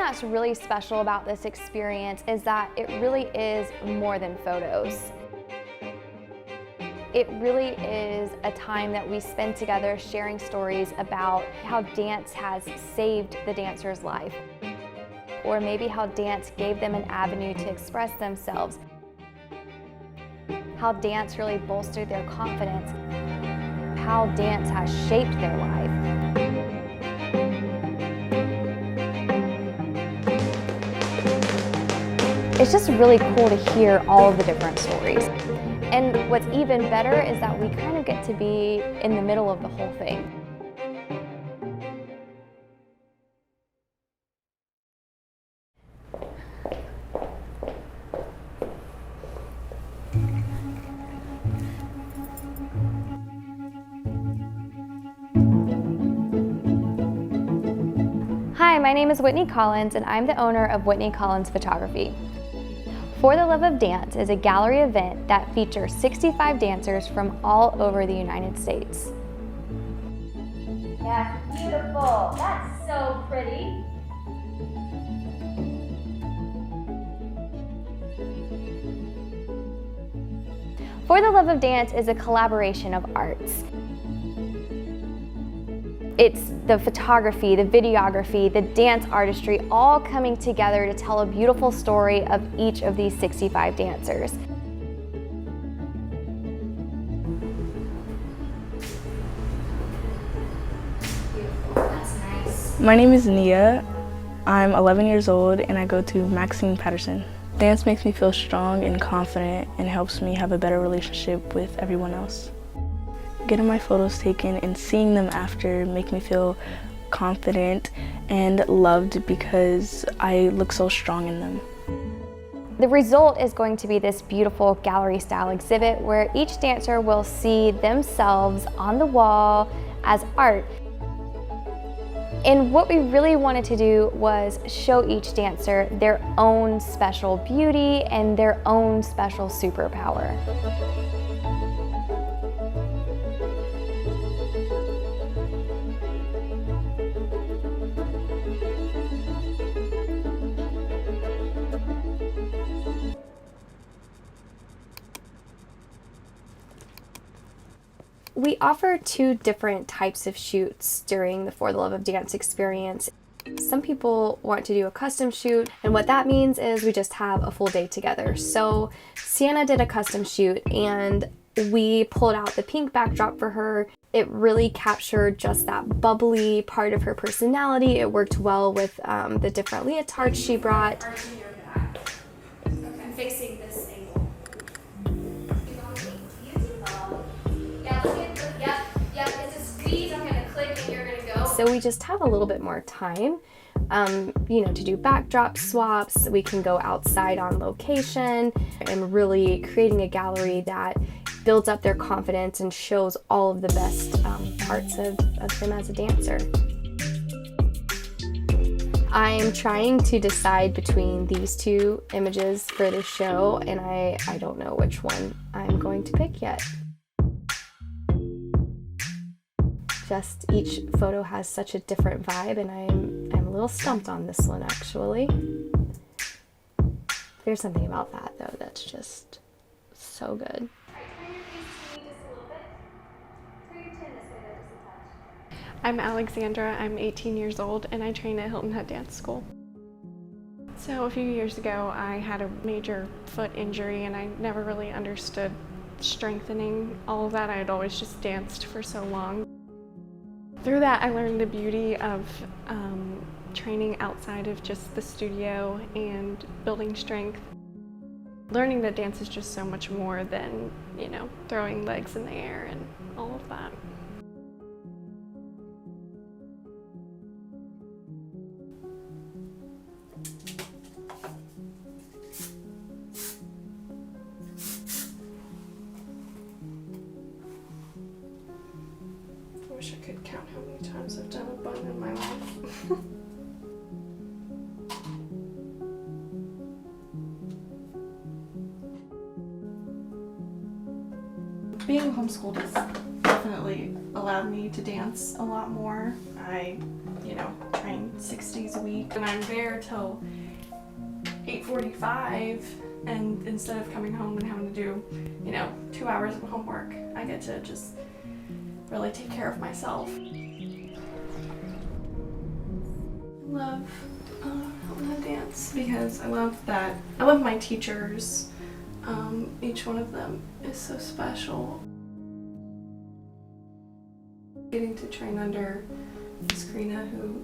that's really special about this experience is that it really is more than photos. It really is a time that we spend together sharing stories about how dance has saved the dancer's life, or maybe how dance gave them an avenue to express themselves, how dance really bolstered their confidence, how dance has shaped their life. It's just really cool to hear all of the different stories. And what's even better is that we kind of get to be in the middle of the whole thing. Hi, my name is Whitney Collins, and I'm the owner of Whitney Collins Photography. For the Love of Dance is a gallery event that features 65 dancers from all over the United States. That's beautiful. That's so pretty. For the Love of Dance is a collaboration of arts. It's the photography, the videography, the dance artistry, all coming together to tell a beautiful story of each of these 65 dancers. Beautiful. That's nice. My name is Nia. I'm 11 years old and I go to Maxine Patterson. Dance makes me feel strong and confident and helps me have a better relationship with everyone else. Getting my photos taken and seeing them after make me feel confident and loved because I look so strong in them. The result is going to be this beautiful gallery style exhibit where each dancer will see themselves on the wall as art. And what we really wanted to do was show each dancer their own special beauty and their own special superpower. We offer two different types of shoots during the For the Love of Dance experience. Some people want to do a custom shoot, and what that means is we just have a full day together. So Sienna did a custom shoot and we pulled out the pink backdrop for her. It really captured just that bubbly part of her personality. It worked well with the different leotards she brought. I'm fixing this angle. Yep, it's a squeeze. I'm gonna click and you're gonna go. So we just have a little bit more time, to do backdrop swaps. We can go outside on location and really creating a gallery that builds up their confidence and shows all of the best parts of them as a dancer. I'm trying to decide between these two images for this show, and I don't know which one I'm going to pick yet. Just each photo has such a different vibe, and I'm a little stumped on this one actually. There's something about that though that's just so good. I'm Alexandra, I'm 18 years old and I train at Hilton Head Dance School. So a few years ago I had a major foot injury and I never really understood strengthening all of that. I had always just danced for so long. Through that I learned the beauty of training outside of just the studio and building strength. Learning that dance is just so much more than, throwing legs in the air and all of that. I wish I could count how many times I've done a bun in my life. Being homeschooled has definitely allowed me to dance a lot more. I train 6 days a week. And I'm there till 8:45, and instead of coming home and having to do, 2 hours of homework, I get to just really take care of myself. I love dance because I love my teachers. Each one of them is so special. Getting to train under Miss Karina, who,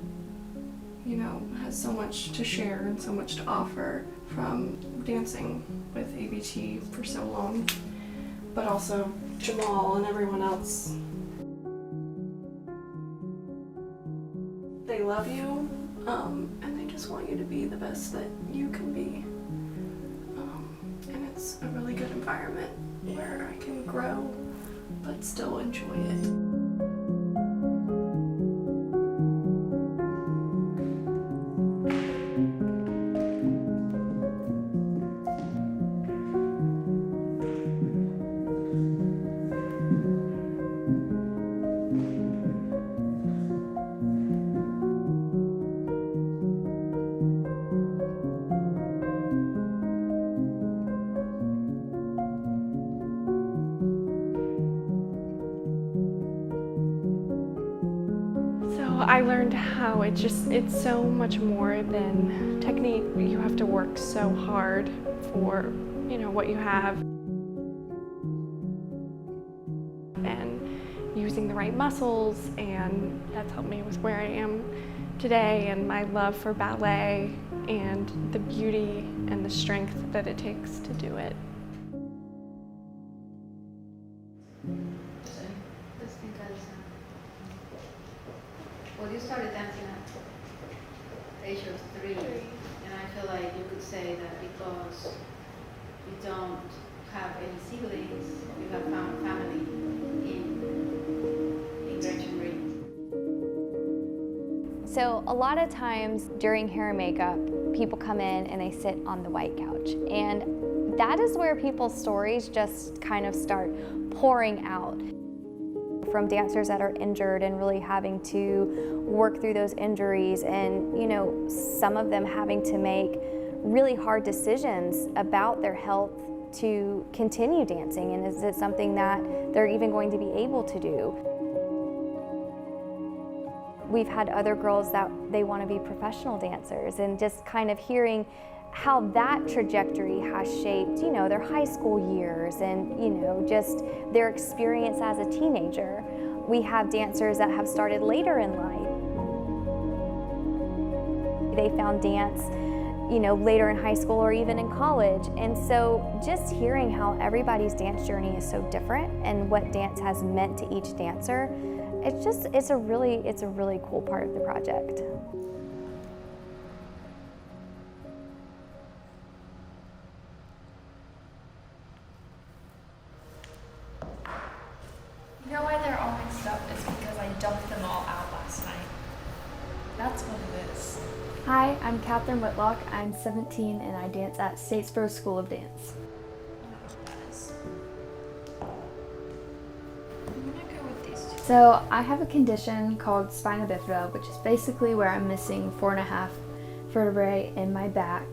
has so much to share and so much to offer from dancing with ABT for so long, but also Jamal and everyone else. They love you, and they just want you to be the best that you can be. And it's a really good environment where I can grow, but still enjoy it. I learned how it's so much more than technique. You have to work so hard for, what you have. And using the right muscles, and that's helped me with where I am today, and my love for ballet and the beauty and the strength that it takes to do it. Well, you started dancing at the age of 3, and I feel like you could say that because you don't have any siblings, you have found family in Richmond. So a lot of times during hair and makeup, people come in and they sit on the white couch, and that is where people's stories just kind of start pouring out. From dancers that are injured and really having to work through those injuries, and some of them having to make really hard decisions about their health to continue dancing, and is it something that they're even going to be able to do. We've had other girls that they want to be professional dancers, and just kind of hearing how that trajectory has shaped, their high school years and, just their experience as a teenager. We have dancers that have started later in life. They found dance, later in high school or even in college. And so just hearing how everybody's dance journey is so different and what dance has meant to each dancer, it's a really cool part of the project. You know why they're all mixed up? It's because I dumped them all out last night. That's what it is. Hi, I'm Catherine Whitlock. I'm 17 and I dance at Statesboro School of Dance. I'm gonna go with these two. So I have a condition called spina bifida, which is basically where I'm missing 4.5 vertebrae in my back.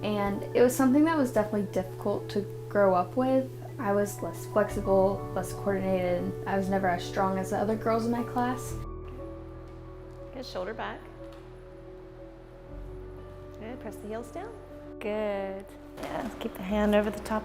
And it was something that was definitely difficult to grow up with. I was less flexible, less coordinated. I was never as strong as the other girls in my class. Good, shoulder back. Good, press the heels down. Good. Yeah, keep the hand over the top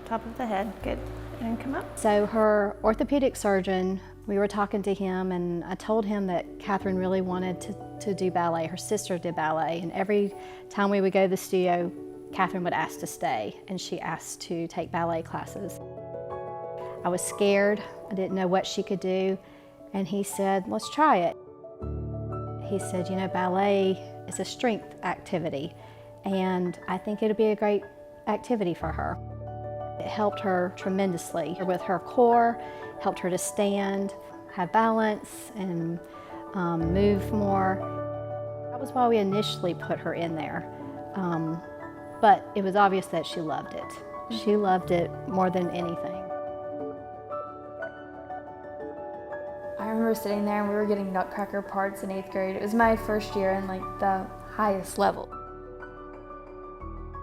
of the head. Good, and come up. So her orthopedic surgeon, we were talking to him, and I told him that Catherine really wanted to do ballet. Her sister did ballet, and every time we would go to the studio, Catherine would ask to stay, and she asked to take ballet classes. I was scared. I didn't know what she could do, and he said, let's try it. He said, ballet is a strength activity, and I think it'll be a great activity for her. It helped her tremendously with her core, helped her to stand, have balance, and move more. That was why we initially put her in there. But it was obvious that she loved it. She loved it more than anything. I remember were sitting there and we were getting nutcracker parts in 8th grade. It was my first year in like the highest level.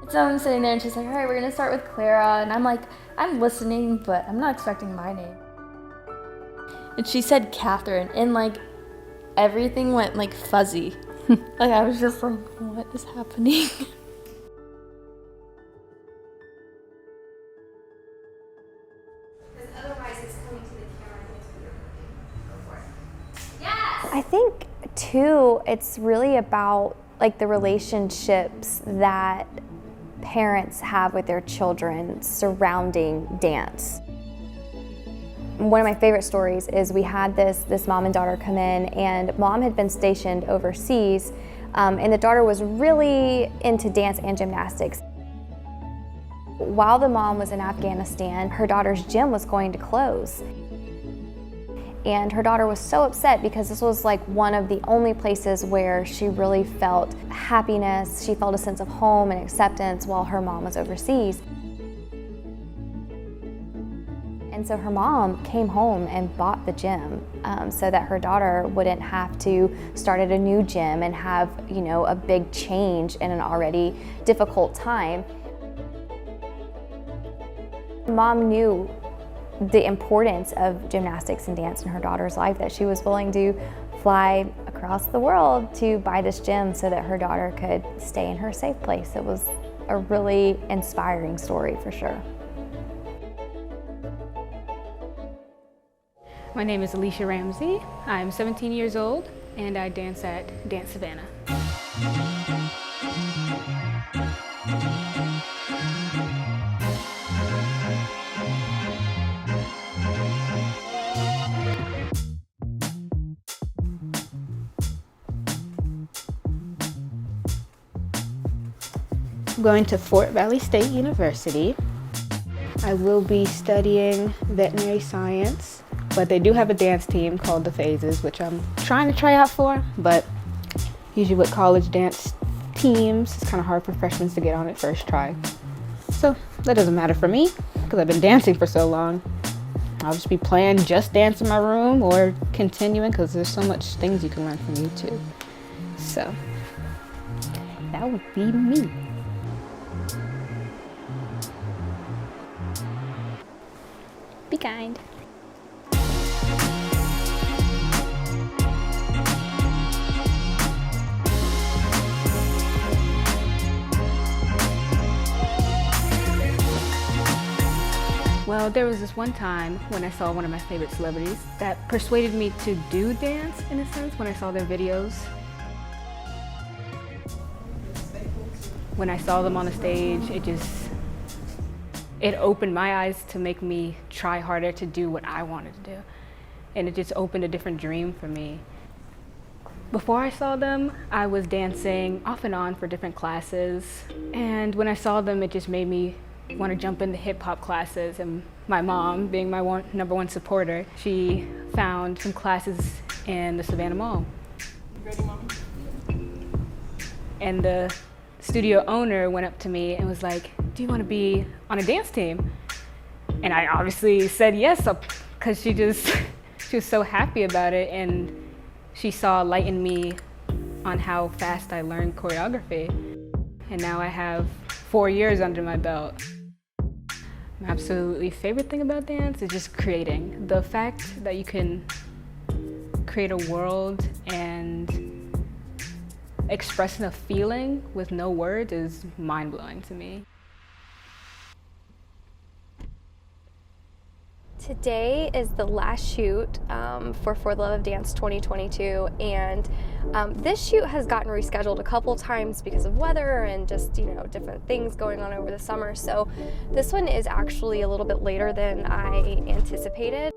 So I'm sitting there and she's like, all right, we're gonna start with Clara. And I'm like, I'm listening, but I'm not expecting my name. And she said Catherine, and like everything went like fuzzy. Like I was just like, what is happening? I think too, it's really about like the relationships that parents have with their children surrounding dance. One of my favorite stories is we had this mom and daughter come in, and mom had been stationed overseas, and the daughter was really into dance and gymnastics. While the mom was in Afghanistan, her daughter's gym was going to close. And her daughter was so upset because this was like one of the only places where she really felt happiness. She felt a sense of home and acceptance while her mom was overseas. And so her mom came home and bought the gym so that her daughter wouldn't have to start at a new gym and have, you know, a big change in an already difficult time. Mom knew the importance of gymnastics and dance in her daughter's life, that she was willing to fly across the world to buy this gym so that her daughter could stay in her safe place. It was a really inspiring story for sure. My name is Alicia Ramsey. I'm 17 years old and I dance at Dance Savannah. I'm going to Fort Valley State University. I will be studying veterinary science, but they do have a dance team called the Phases, which I'm trying to try out for, but usually with college dance teams, it's kind of hard for freshmen to get on it first try. So that doesn't matter for me, because I've been dancing for so long. I'll just be playing Just Dance in my room or continuing, because there's so much things you can learn from YouTube. So that would be me. Be kind. Well, there was this one time when I saw one of my favorite celebrities that persuaded me to do dance, in a sense, when I saw their videos. When I saw them on the stage, it opened my eyes to make me try harder to do what I wanted to do. And it just opened a different dream for me. Before I saw them, I was dancing off and on for different classes. And when I saw them, it just made me want to jump into hip hop classes. And my mom, being my number one supporter, she found some classes in the Savannah Mall. You ready, Mom? And the studio owner went up to me and was like, do you want to be on a dance team? And I obviously said yes, because she was so happy about it, and she saw a light in me on how fast I learned choreography. And now I have 4 years under my belt. My absolutely favorite thing about dance is just creating. The fact that you can create a world and expressing a feeling with no words is mind-blowing to me. Today is the last shoot for the Love of Dance 2022, and this shoot has gotten rescheduled a couple times because of weather and just, you know, different things going on over the summer. So this one is actually a little bit later than I anticipated.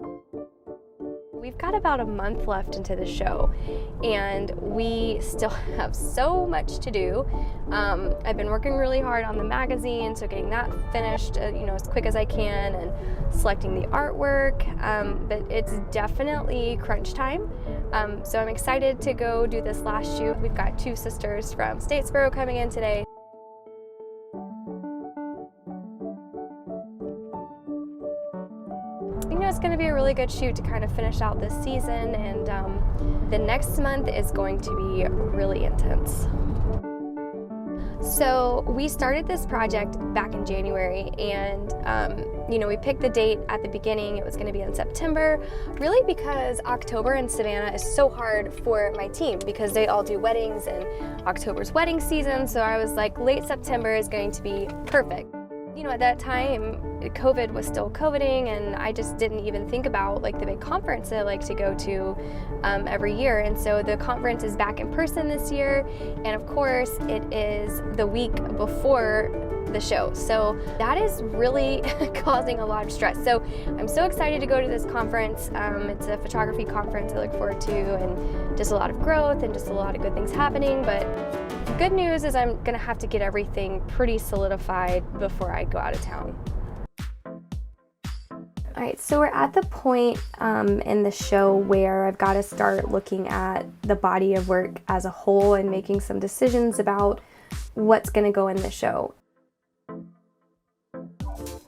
We've got about a month left into the show, and we still have so much to do. I've been working really hard on the magazine, so getting that finished, you know, as quick as I can, and selecting the artwork. But it's definitely crunch time. So I'm excited to go do this last shoot. We've got 2 sisters from Statesboro coming in today. You know, just going to be a really good shoot to kind of finish out this season, and the next month is going to be really intense. So we started this project back in January, and we picked the date at the beginning. It was going to be in September, really because October in Savannah is so hard for my team because they all do weddings, and October's wedding season, so I was like, late September is going to be perfect. At that time, COVID was still COVIDing, and I just didn't even think about like the big conference that I like to go to every year. And so the conference is back in person this year, and of course it is the week before the show. So that is really causing a lot of stress. So I'm so excited to go to this conference. It's a photography conference I look forward to, and just a lot of growth and just a lot of good things happening. But the good news is I'm gonna have to get everything pretty solidified before I go out of town. All right, so we're at the point in the show where I've got to start looking at the body of work as a whole and making some decisions about what's going to go in the show.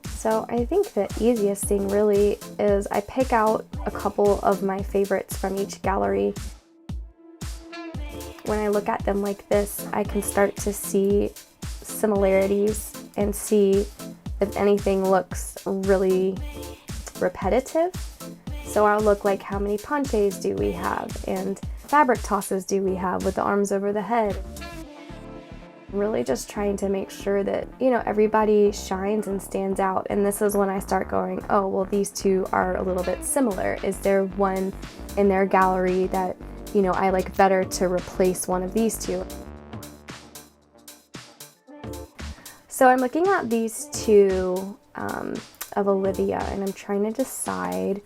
So I think the easiest thing really is I pick out a couple of my favorites from each gallery. When I look at them like this, I can start to see similarities and see if anything looks really repetitive. So I'll look like, how many ponchés do we have, and fabric tosses do we have with the arms over the head. Really just trying to make sure that, everybody shines and stands out. And this is when I start going, oh, well, these two are a little bit similar. Is there one in their gallery that, I like better to replace one of these two? So I'm looking at these two of Olivia, and I'm trying to decide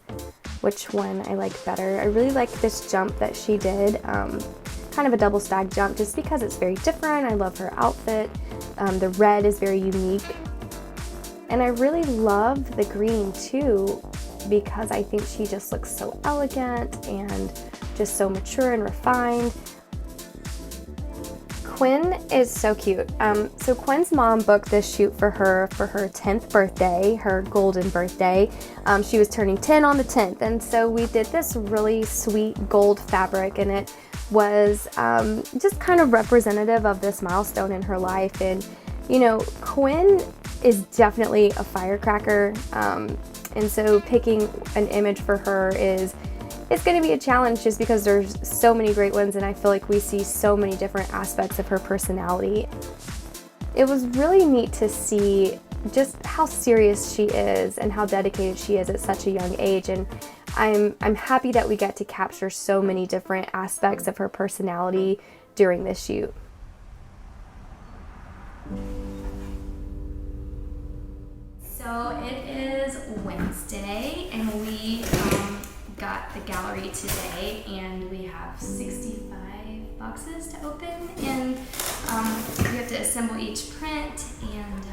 which one I like better. I really like this jump that she did, kind of a double stag jump, just because it's very different. I love her outfit. The red is very unique. And I really love the green too, because I think she just looks so elegant and just so mature and refined. Quinn is so cute. So Quinn's mom booked this shoot for her 10th birthday, her golden birthday. She was turning 10 on the 10th, and so we did this really sweet gold fabric, and it was just kind of representative of this milestone in her life. And Quinn is definitely a firecracker, and so picking an image for her it's going to be a challenge, just because there's so many great ones, and I feel like we see so many different aspects of her personality. It was really neat to see just how serious she is and how dedicated she is at such a young age, and I'm happy that we get to capture so many different aspects of her personality during this shoot. So it is Wednesday, and we got the gallery today, and we have 65 boxes to open, and we have to assemble each print, and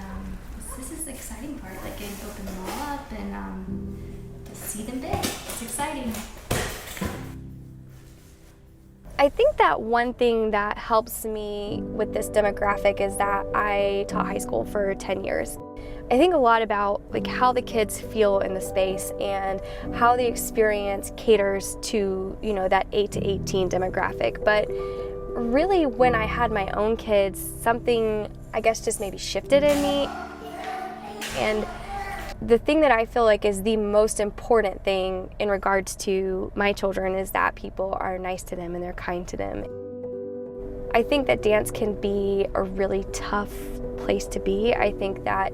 this is the exciting part, like getting to open them all up and to see them big. It's exciting. I think that one thing that helps me with this demographic is that I taught high school for 10 years. I think a lot about like how the kids feel in the space and how the experience caters to, that 8 to 18 demographic. But really, when I had my own kids, something I guess just maybe shifted in me. And the thing that I feel like is the most important thing in regards to my children is that people are nice to them and they're kind to them. I think that dance can be a really tough place to be. I think that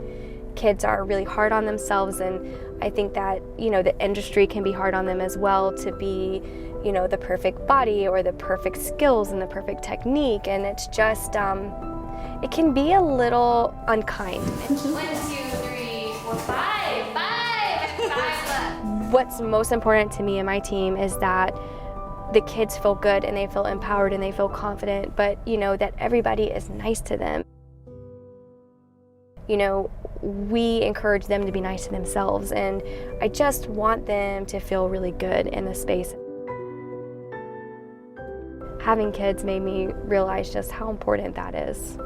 kids are really hard on themselves, and I think that, the industry can be hard on them as well to be, the perfect body or the perfect skills and the perfect technique, and it's just, it can be a little unkind. 1, 2, 3, 4, 5 left. What's most important to me and my team is that the kids feel good and they feel empowered and they feel confident, but that everybody is nice to them. We encourage them to be nice to themselves, and I just want them to feel really good in this space. Having kids made me realize just how important that is.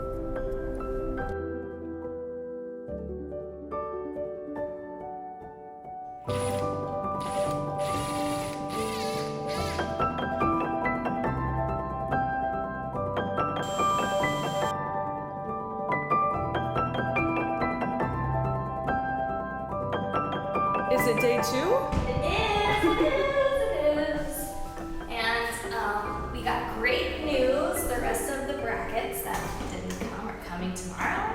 day 2? It is. And we got great news. The rest of the brackets that didn't come are coming tomorrow.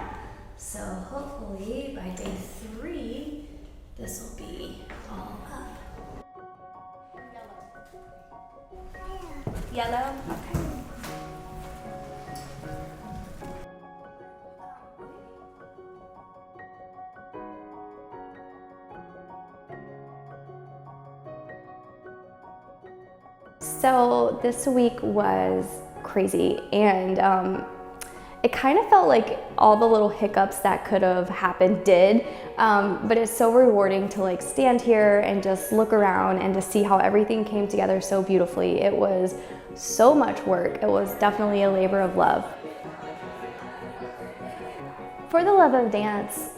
So hopefully by day 3, this will be all up. Yellow? Okay. So this week was crazy, and it kind of felt like all the little hiccups that could have happened did, but it's so rewarding to like stand here and just look around and to see how everything came together so beautifully. It was so much work. It was definitely a labor of love. For the Love of Dance,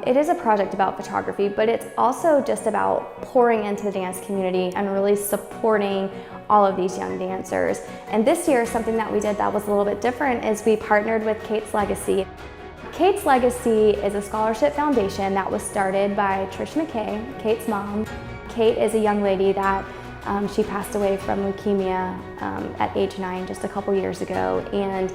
it is a project about photography, but it's also just about pouring into the dance community and really supporting all of these young dancers. And this year, something that we did that was a little bit different is we partnered with Kate's Legacy. Kate's Legacy is a scholarship foundation that was started by Trish McKay, Kate's mom. Kate is a young lady that she passed away from leukemia at age 9 just a couple years ago. And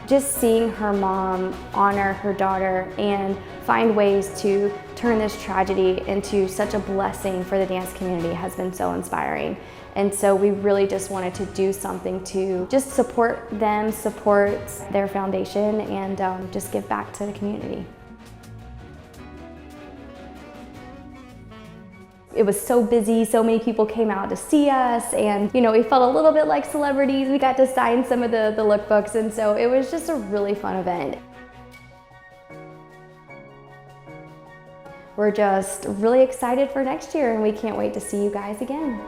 just seeing her mom honor her daughter and find ways to turn this tragedy into such a blessing for the dance community has been so inspiring. And so we really just wanted to do something to just support them, support their foundation, and just give back to the community. It was so busy, so many people came out to see us, and you know, we felt a little bit like celebrities. We got to sign some of the lookbooks, and so it was just a really fun event. We're just really excited for next year, and we can't wait to see you guys again.